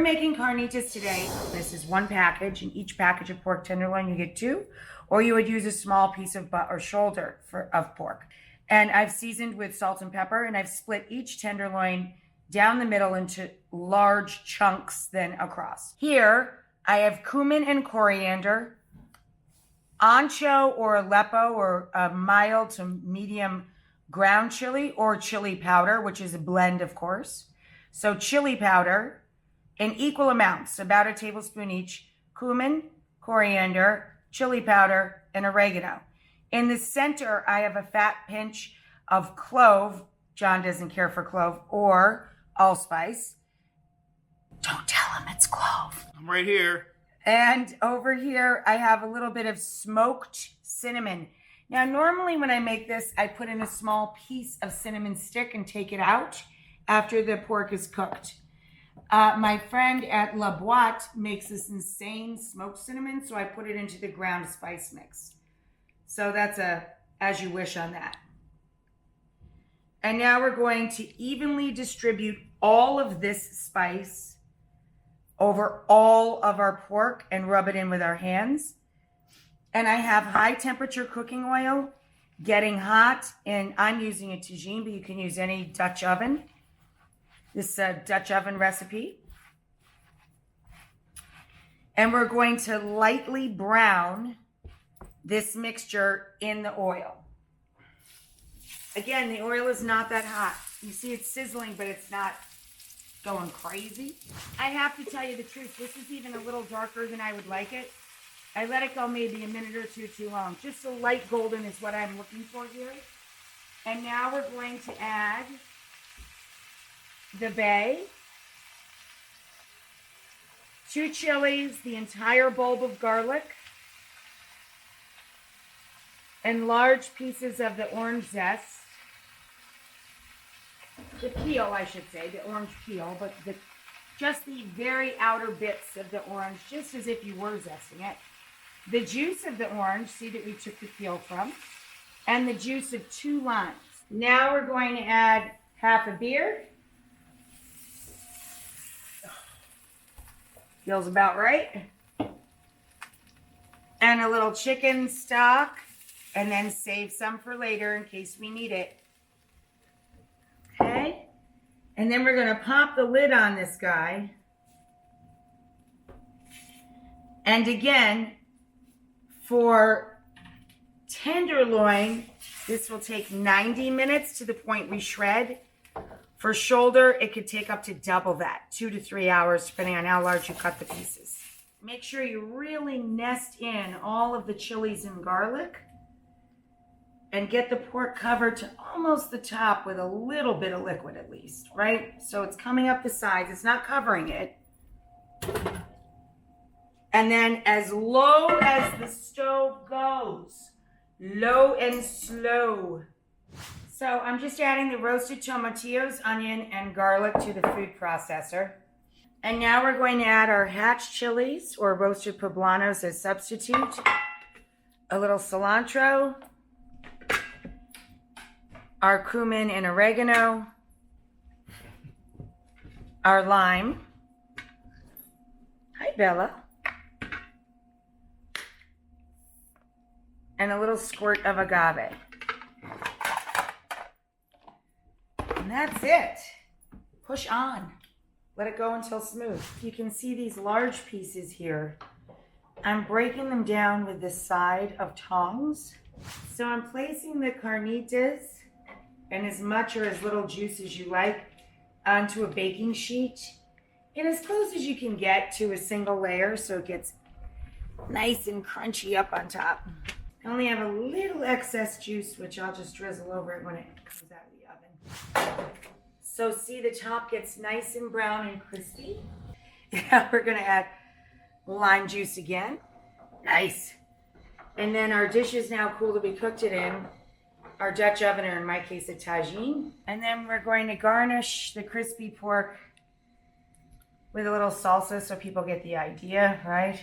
you're making carnitas today, this is one package. In each package of pork tenderloin, you get 2, or you would use a small piece of butt or shoulder of pork. And I've seasoned with salt and pepper, and I've split each tenderloin down the middle into large chunks, then across. Here, I have cumin and coriander, ancho or Aleppo or a mild to medium ground chili or chili powder, which is a blend, of course. So chili powder in equal amounts, about a tablespoon each, cumin, coriander, chili powder, and oregano. In the center, I have a fat pinch of clove. John doesn't care for clove, or allspice. Don't tell him it's clove. I'm right here. And over here, I have a little bit of smoked cinnamon. Now, normally when I make this, I put in a small piece of cinnamon stick and take it out after the pork is cooked. My friend at La Boite makes this insane smoked cinnamon, so I put it into the ground spice mix. So that's a as you wish on that. And now we're going to evenly distribute all of this spice over all of our pork and rub it in with our hands. And I have high temperature cooking oil getting hot, and I'm using a tagine, but you can use any Dutch oven. This Dutch oven recipe. And we're going to lightly brown this mixture in the oil. Again, the oil is not that hot. You see it's sizzling, but it's not going crazy. I have to tell you the truth, this is even a little darker than I would like it. I let it go maybe a minute or two too long. Just a light golden is what I'm looking for here. And now we're going to add the bay, 2 chilies, the entire bulb of garlic, and large pieces of the orange zest. The peel, I should say, the orange peel, but just the very outer bits of the orange, just as if you were zesting it. The juice of the orange, see that we took the peel from, and the juice of 2 limes. Now we're going to add half a beer. Feels about right. And a little chicken stock, and then save some for later in case we need it. Okay? And then we're going to pop the lid on this guy. And again, for tenderloin, this will take 90 minutes to the point we shred. For shoulder, it could take up to double that, 2 to 3 hours, depending on how large you cut the pieces. Make sure you really nest in all of the chilies and garlic and get the pork covered to almost the top with a little bit of liquid at least, right? So it's coming up the sides, it's not covering it. And then as low as the stove goes, low and slow. So I'm just adding the roasted tomatillos, onion, and garlic to the food processor. And now we're going to add our hatch chilies or roasted poblanos as substitute. A little cilantro, our cumin and oregano, our lime. Hi, Bella. And a little squirt of agave. And that's it. Push on. Let it go until smooth. You can see these large pieces here. I'm breaking them down with the side of tongs. So I'm placing the carnitas and as much or as little juice as you like onto a baking sheet and as close as you can get to a single layer so it gets nice and crunchy up on top. I only have a little excess juice, which I'll just drizzle over it when it comes out of the oven. So see, the top gets nice and brown and crispy. Now we're gonna add lime juice again. Nice. And then our dish is now cool to be cooked it in. Our Dutch oven, or in my case, a tagine. And then we're going to garnish the crispy pork with a little salsa so people get the idea, right?